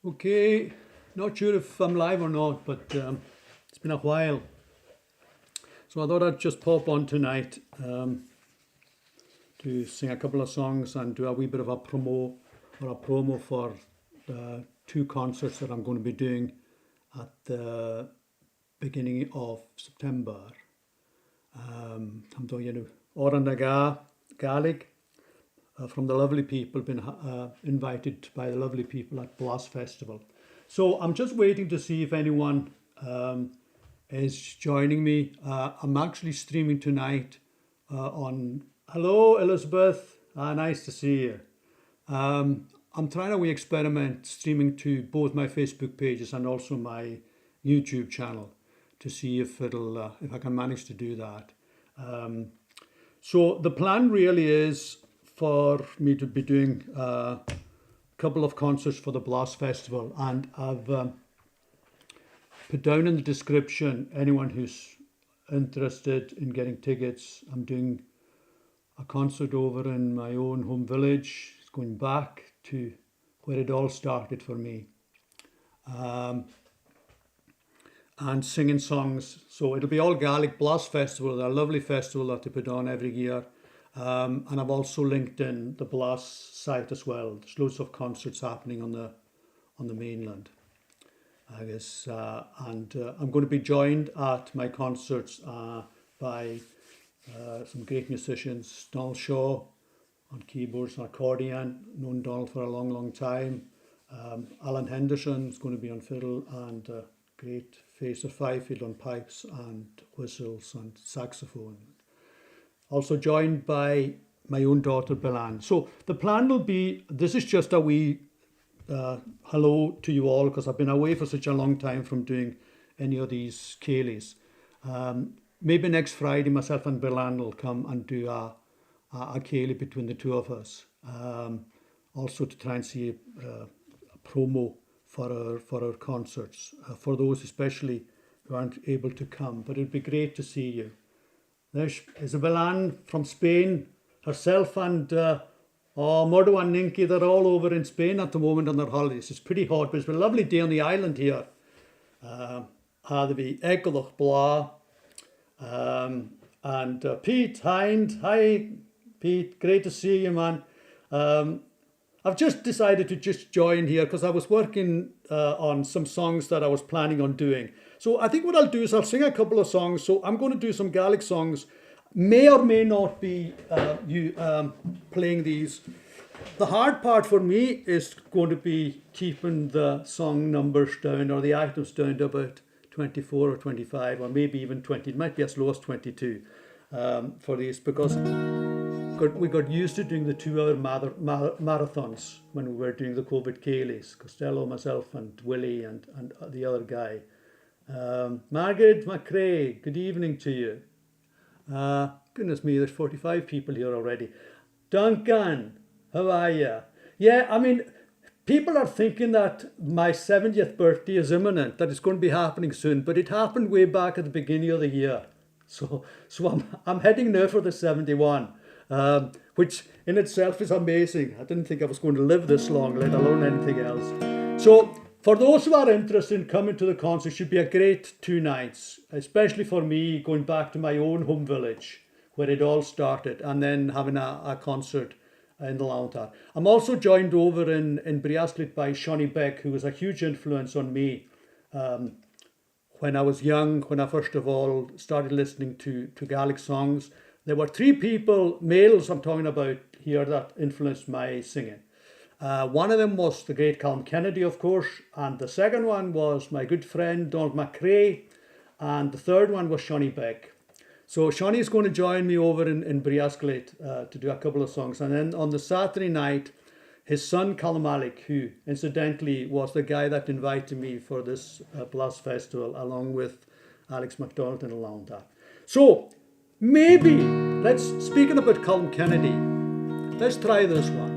Okay, not sure if I'm live or not, but it's been a while. So I thought I'd just pop on tonight to sing a couple of songs and do a wee bit of a promo for the two concerts that I'm going to be doing at the beginning of September. I'm doing Oran Gaelic from the lovely people, been invited by the lovely people at Blast Festival. So I'm just waiting to see if anyone is joining me. I'm actually streaming tonight on. Hello, Elizabeth. Nice to see you. I'm trying to experiment streaming to both my Facebook pages and also my YouTube channel to see if if I can manage to do that. So the plan really is for me to be doing a couple of concerts for the Blast Festival, and I've put down in the description anyone who's interested in getting tickets. I'm doing a concert over in my own home village. It's going back to where it all started for me. And singing songs. So it'll be all Gaelic. Blast Festival, a lovely festival that they put on every year. And I've also linked in the Blast site as well. There's loads of concerts happening on the mainland, I guess. And I'm going to be joined at my concerts by some great musicians. Donald Shaw on keyboards and accordion, known Donald for a long, long time. Alan Henderson is going to be on fiddle, and great Facer Fifield on pipes and whistles and saxophone. Also joined by my own daughter, Belan. So the plan will be, this is just a wee hello to you all, because I've been away for such a long time from doing any of these Ceilidhs. Maybe next Friday, myself and Belan will come and do a Ceilidh between the two of us. Also to try and see a promo for our concerts, for those especially who aren't able to come. But it'd be great to see you. There's Isabel from Spain, herself and Mordo and Ninky, they're all over in Spain at the moment on their holidays. It's pretty hot, but it's been a lovely day on the island here. There'll be Egelach Blah, and Pete Hind. Hi, Pete, great to see you, man. I've just decided to just join here because I was working on some songs that I was planning on doing. So I think what I'll do is I'll sing a couple of songs. So I'm going to do some Gaelic songs. May or may not be playing these. The hard part for me is going to be keeping the song numbers down, or the items down, to about 24 or 25, or maybe even 20. It might be as low as 22 for these, because we got used to doing the 2 hour marathons when we were doing the COVID Ceilidhs. Costello, myself, and Willie, and the other guy. Margaret McRae, good evening to you. Goodness me, there's 45 people here already. Duncan, how are you? Yeah, I mean, people are thinking that my 70th birthday is imminent, that it's going to be happening soon, but it happened way back at the beginning of the year. So I'm heading now for the 71, which in itself is amazing. I didn't think I was going to live this long, let alone anything else. So for those who are interested in coming to the concert, it should be a great 2 nights, especially for me, going back to my own home village where it all started, and then having a concert in the Launtar. I'm also joined over in Briasclit by Shawnee Beck, who was a huge influence on me when I was young, when I first of all started listening to Gaelic songs. There were 3 people, males I'm talking about here, that influenced my singing. One of them was the great Calum Kennedy, of course, and the second one was my good friend Donald McRae, and the third one was Shawnee Beck. So Shawnee is going to join me over in Briasclit to do a couple of songs, and then on the Saturday night, his son Calum, who incidentally was the guy that invited me for this Blast Festival, along with Alex MacDonald and along that. So maybe, speaking about Calum Kennedy, let's try this one.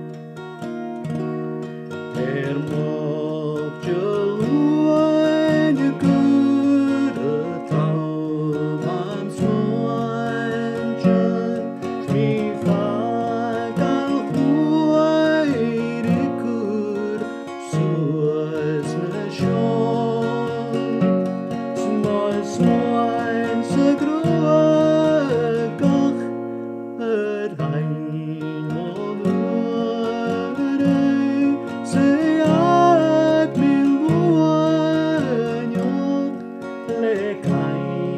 Was Smoin sa grúagach hain mo muire sa ag mil buanyog le cain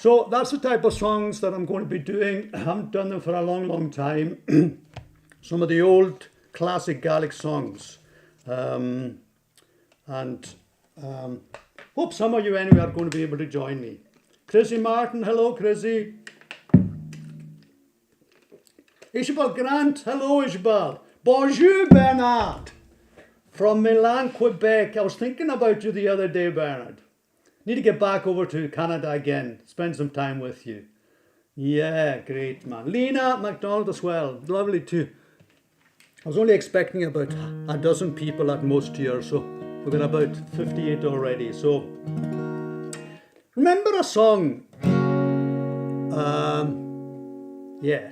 So that's the type of songs that I'm going to be doing. I haven't done them for a long, long time. Some of the old classic Gaelic songs. Hope some of you anyway are going to be able to join me. Chrissy Martin, hello Chrissy. Isabel Grant, hello Isabel. Bonjour Bernard. From Milan, Quebec. I was thinking about you the other day, Bernard. Need to get back over to Canada again. Spend some time with you. Yeah, great man. Lena MacDonald as well. Lovely too. I was only expecting about a dozen people at most here, so we've got about 58 already. So remember a song? Yeah.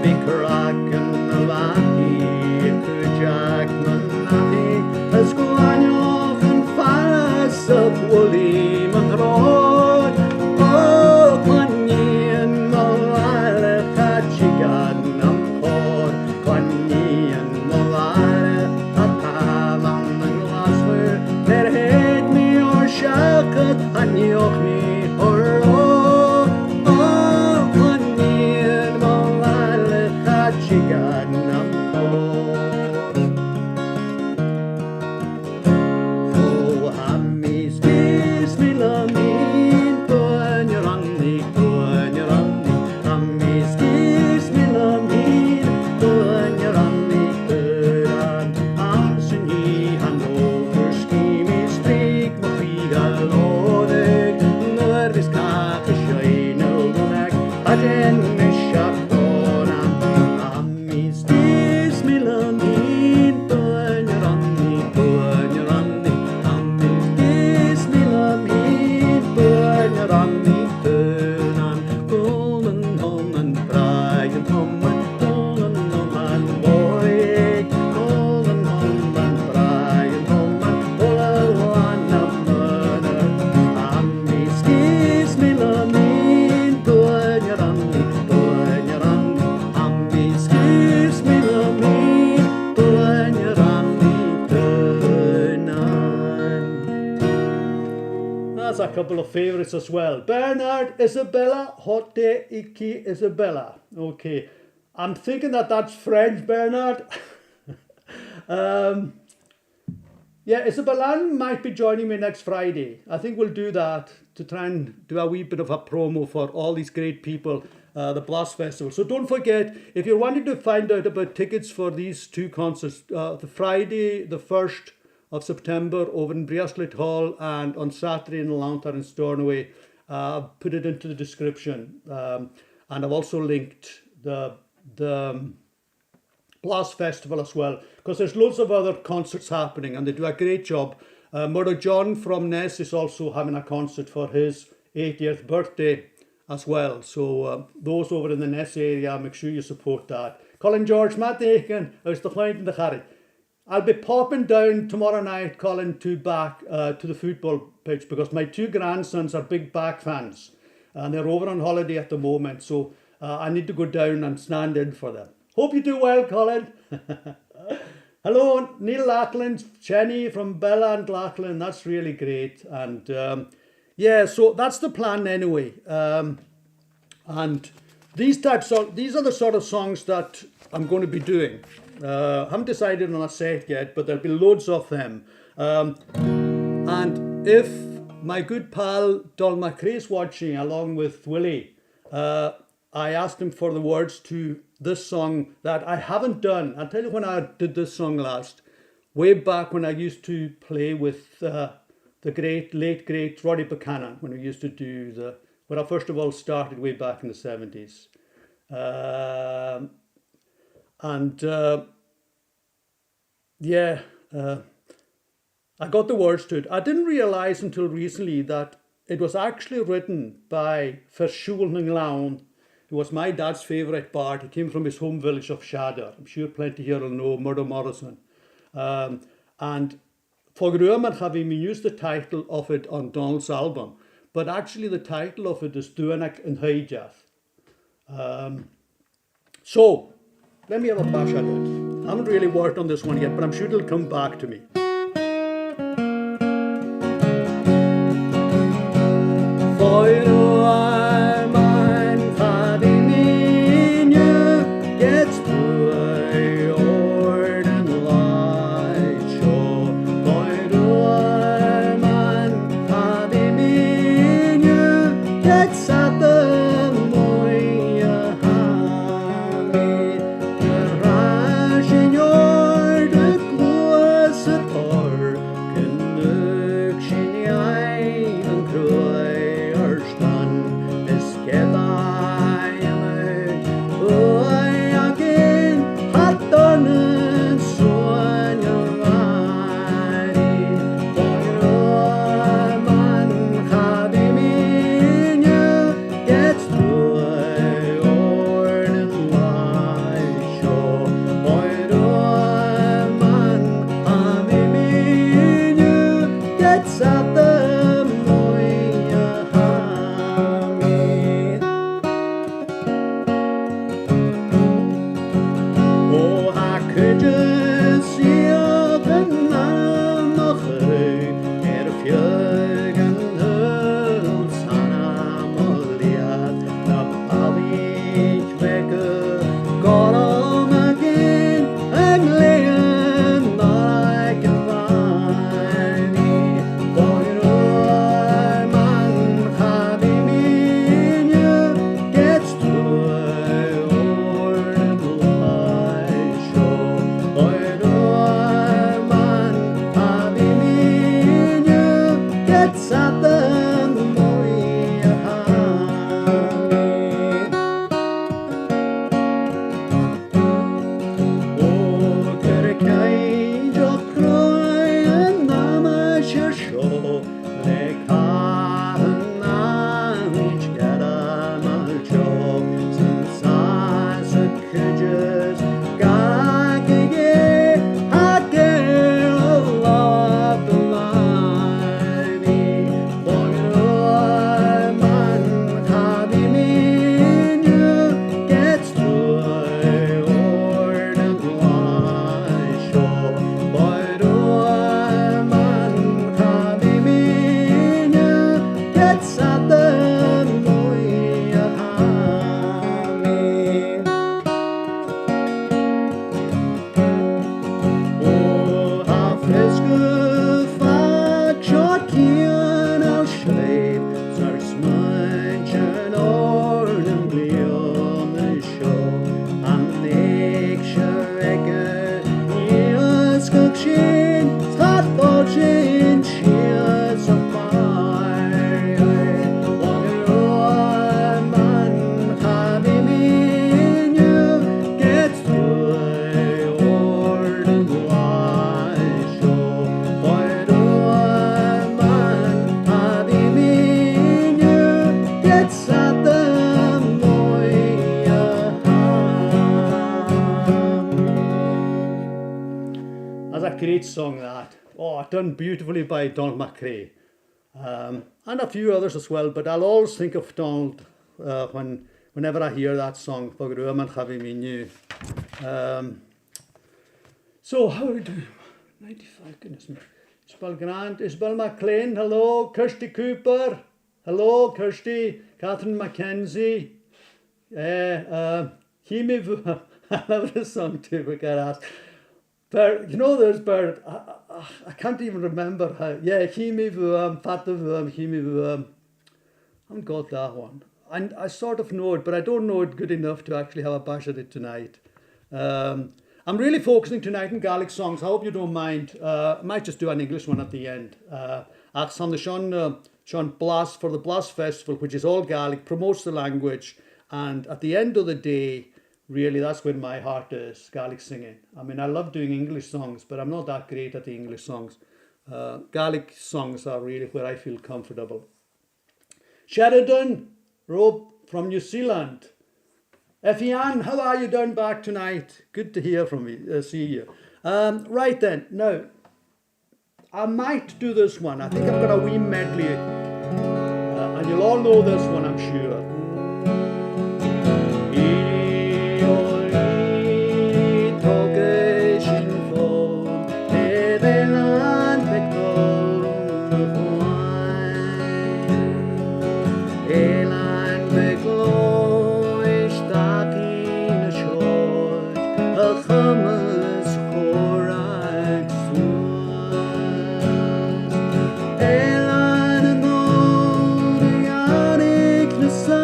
Be cracking the couple of favourites as well. Bernard, Isabella, Hotte, Iki, Isabella. Okay, I'm thinking that that's French, Bernard. Yeah, Isabella might be joining me next Friday. I think we'll do that to try and do a wee bit of a promo for all these great people, the Blast Festival. So don't forget, if you're wanting to find out about tickets for these two concerts, the Friday, the 1st of September over in Breastlet Hall, and on Saturday in Lantar in Stornoway, I've put it into the description. And I've also linked the Blast Festival as well, because there's loads of other concerts happening and they do a great job. Murdo John from Ness is also having a concert for his 80th birthday as well. So those over in the Ness area, make sure you support that. Colin George, Matt Aiken, I was the client in the Harry. I'll be popping down tomorrow night, Colin, to the football pitch, because my two grandsons are big back fans and they're over on holiday at the moment. So I need to go down and stand in for them. Hope you do well, Colin. Hello, Neil Lackland, Jenny from Bella and Lackland. That's really great. And yeah, so that's the plan anyway. And these are the sort of songs that I'm going to be doing. I haven't decided on a set yet, but there'll be loads of them. And if my good pal Dol McRae's watching along with Willie, I asked him for the words to this song that I haven't done. I'll tell you when I did this song last. Way back when I used to play with the late great Roddy Buchanan, when we used to do when I first of all started way back in the 70s. I got the words to it. I didn't realise until recently that it was actually written by Verschul Nglaun, who was my dad's favourite bard. He came from his home village of Shadder. I'm sure plenty here will know Murdo Morrison. And Fogruaman having me use the title of it on Donald's album, but actually the title of it is Duanak and Heijath. So, let me have a bash at it. I haven't really worked on this one yet, but I'm sure it'll come back to me. sin, schat bod sin shears of mine. Water man habi minu gets through old show. Water man habi minu gets at the That's a great song, that. Oh, done beautifully by Donald McRae. And a few others as well, but I'll always think of Donald whenever I hear that song. So, how are we doing? 95, goodness me. Isabel Grant, Isabel McLean, hello. Kirsty Cooper, hello. Kirsty, Catherine Mackenzie. Himi, I love this song too, we get asked. You know, there's Bert, I can't even remember how. Yeah, Himi Vuam, Fata Vuam, Himi Vuam. I haven't got that one. And I sort of know it, but I don't know it good enough to actually have a bash at it tonight. I'm really focusing tonight on Gaelic songs. I hope you don't mind. I might just do an English one at the end. It's on the Sean Blas for the Blas Festival, which is all Gaelic, promotes the language. And at the end of the day, really, that's where my heart is, Gaelic singing. I mean, I love doing English songs, but I'm not that great at the English songs. Gaelic songs are really where I feel comfortable. Sheridan, Rob from New Zealand. Effian, how are you down back tonight? Good to hear from you, see you. Right then, now, I might do this one. I think I've got a wee medley. And you'll all know this one, I'm sure. Sun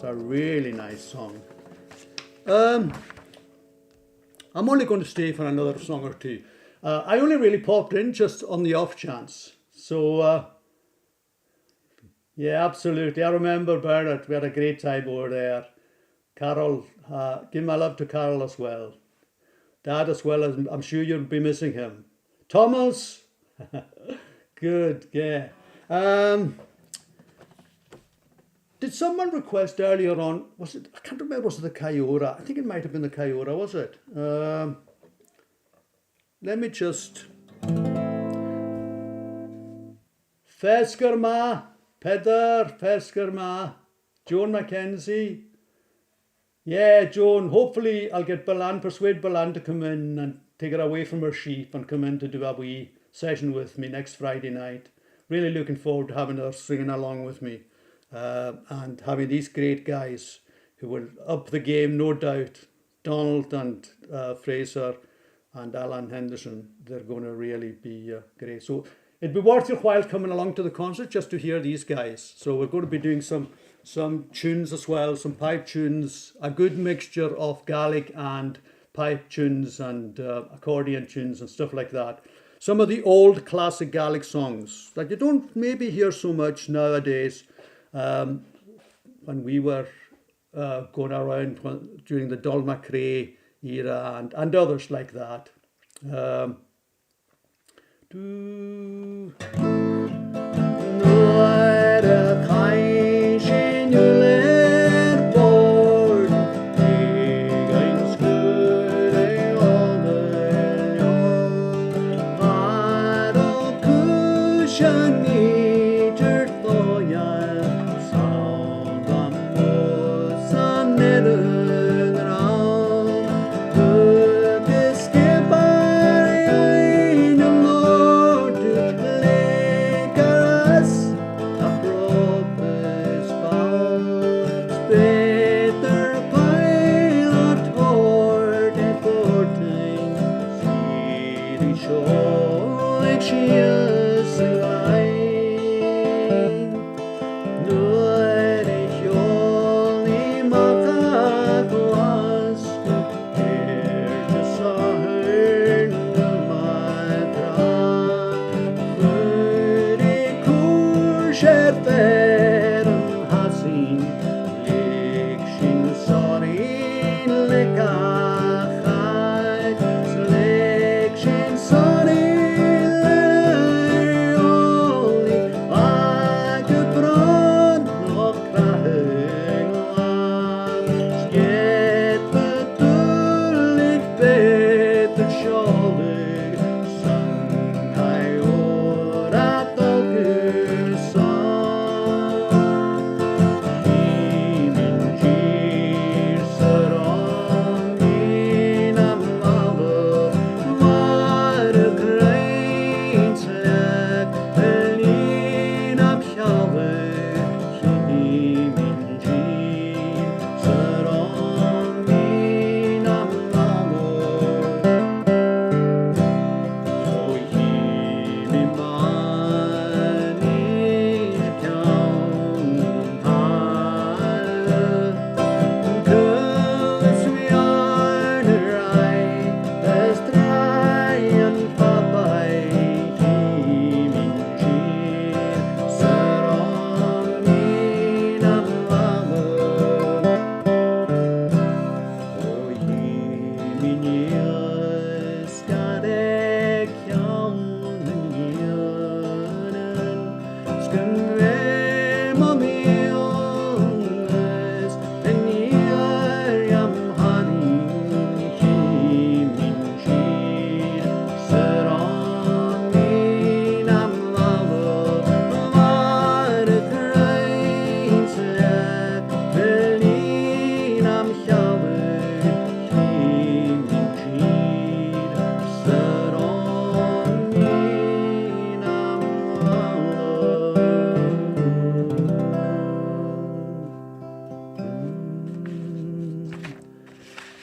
a really nice song. I'm only going to stay for another song or two. I only really popped in just on the off chance. So, yeah, absolutely. I remember Bernard. We had a great time over there. Carol, give my love to Carol as well. Dad as well, as I'm sure you'll be missing him. Thomas, good, yeah. Did someone request earlier on, was it, I can't remember, was it the Kaiora? I think it might have been the Kaiora, was it? Let me just... Feskerma, Peder, Feskerma, Joan Mackenzie. Yeah, Joan, hopefully I'll get persuade Belan to come in and take her away from her sheep and come in to do a wee session with me next Friday night. Really looking forward to having her singing along with me. And having these great guys who will up the game, no doubt. Donald and Fraser and Alan Henderson, they're going to really be great. So it'd be worth your while coming along to the concert just to hear these guys. So we're going to be doing some tunes as well, some pipe tunes, a good mixture of Gaelic and pipe tunes and accordion tunes and stuff like that. Some of the old classic Gaelic songs that you don't maybe hear so much nowadays. When we were going around during the Dol MacRae era and others like that.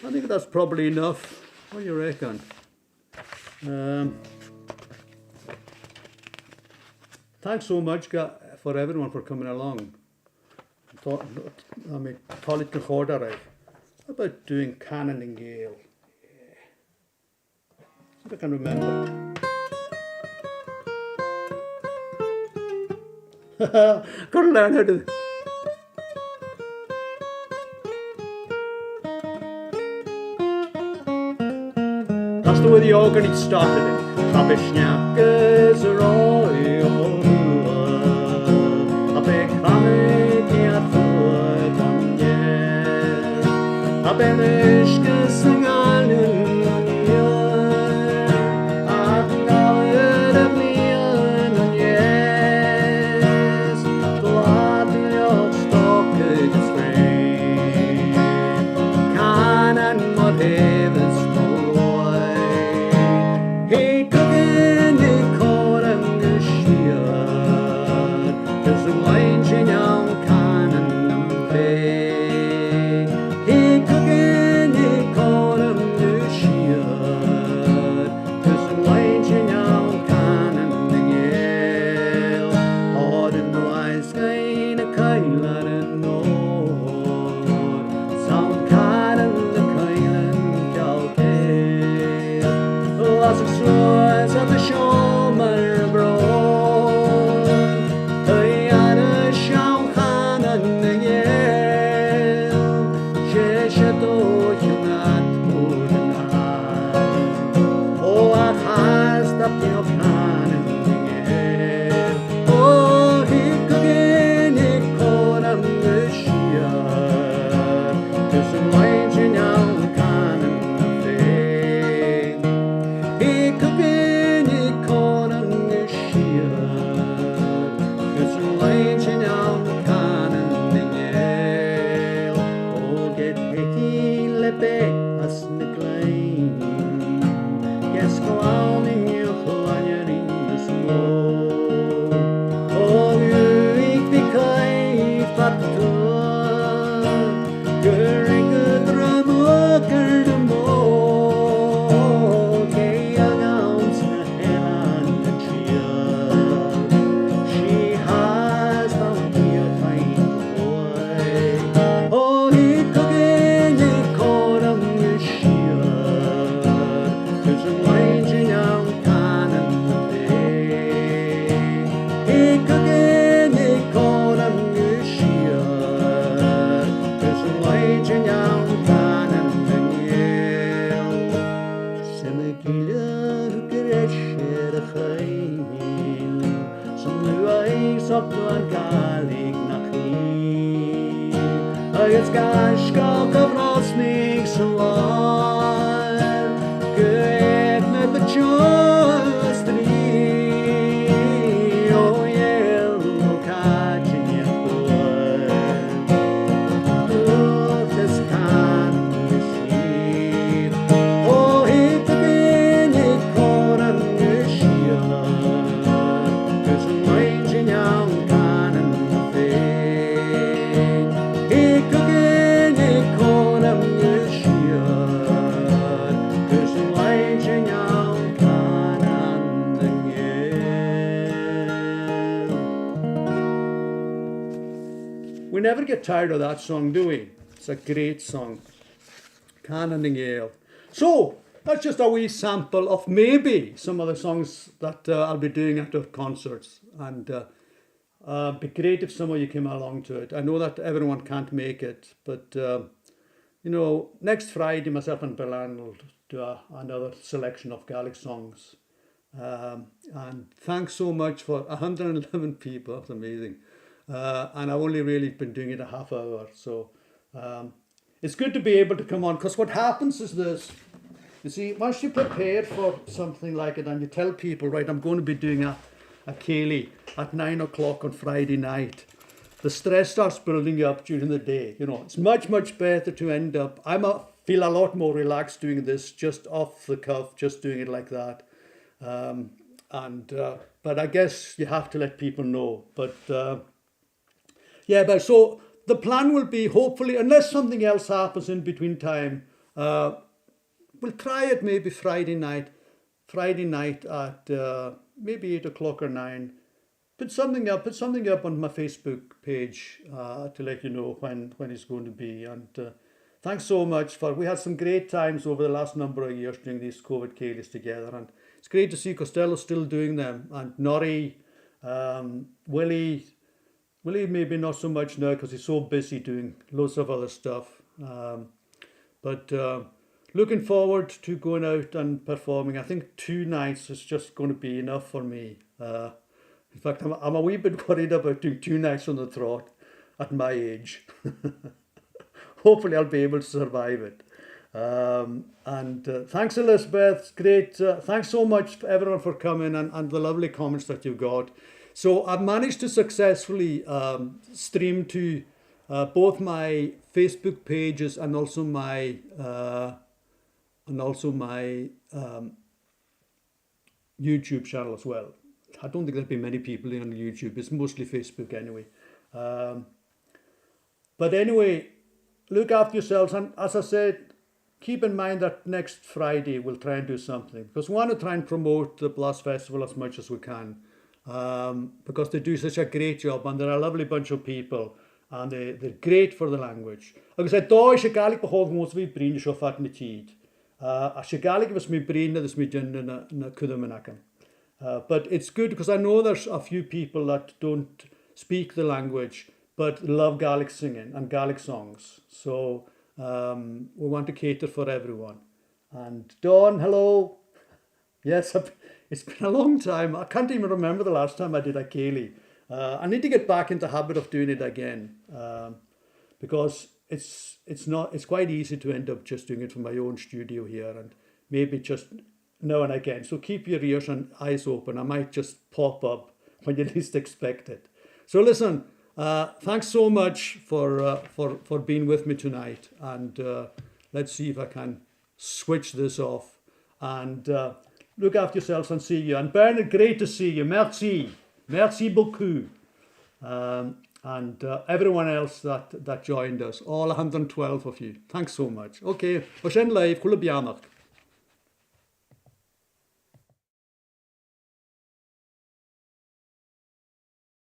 I think that's probably enough. What do you reckon? Thanks so much for everyone for coming along. thought, I mean, Tolit Recorder, right? How about doing Canon and Gale? See if I can remember. Gotta learn how to. That's the way the organ started it. Trabishniakes are all a big comic at foot on yes. A benishke sing on We never get tired of that song, do we? It's a great song. Canon and Gale. So, that's just a wee sample of maybe some of the songs that I'll be doing at our concerts. And be great if some of you came along to it. I know that everyone can't make it, but you know, next Friday, myself and Bilan will do another selection of Gaelic songs. And thanks so much for 111 people. That's amazing. And I've only really been doing it a half hour. So it's good to be able to come on, because what happens is this. You see, once you prepare for something like it and you tell people, right, I'm going to be doing a Ceilidh at 9 o'clock on Friday night, the stress starts building up during the day. You know, it's much, much better to end up, feel a lot more relaxed doing this just off the cuff, just doing it like that. But I guess you have to let people know. But but so the plan will be, hopefully, unless something else happens in between time, we'll try it maybe Friday night at maybe 8 o'clock or 9, put something up. Put something up on my Facebook page to let you know when it's going to be. And thanks so much for. We had some great times over the last number of years doing these COVID Ceilidhs together, and it's great to see Costello still doing them, and Norrie, Willie. Willie maybe not so much now because he's so busy doing loads of other stuff. But looking forward to going out and performing. I think 2 nights is just going to be enough for me. In fact, I'm a wee bit worried about doing 2 nights on the trot at my age. Hopefully I'll be able to survive it. Thanks, Elizabeth. It's great. Thanks so much, everyone, for coming and the lovely comments that you got. So I've managed to successfully stream to both my Facebook pages and also my YouTube channel as well. I don't think there'll be many people on YouTube. It's mostly Facebook anyway. But anyway, look after yourselves. And as I said, keep in mind that next Friday we'll try and do something, because we want to try and promote the Blast Festival as much as we can, because they do such a great job and they're a lovely bunch of people and they're great for the language. Agus I da is galig behog mos vi brin scho fat na tid. A galig was me brin das mi dun na kudamenakan. But it's good because I know there's a few people that don't speak the language but love Gaelic singing and Gaelic songs. So we want to cater for everyone. And Dawn, hello. Yes, it's been a long time. I can't even remember the last time I did a Ceilidh. I need to get back into the habit of doing it again, because it's quite easy to end up just doing it from my own studio here and maybe just now and again. So keep your ears and eyes open. I might just pop up when you least expect it. So listen, thanks so much for being with me tonight. And let's see if I can switch this off. And look after yourselves and see you. And Bernard, great to see you. Merci. Merci beaucoup. And everyone else that joined us, all 112 of you. Thanks so much. Okay, we're live. Cool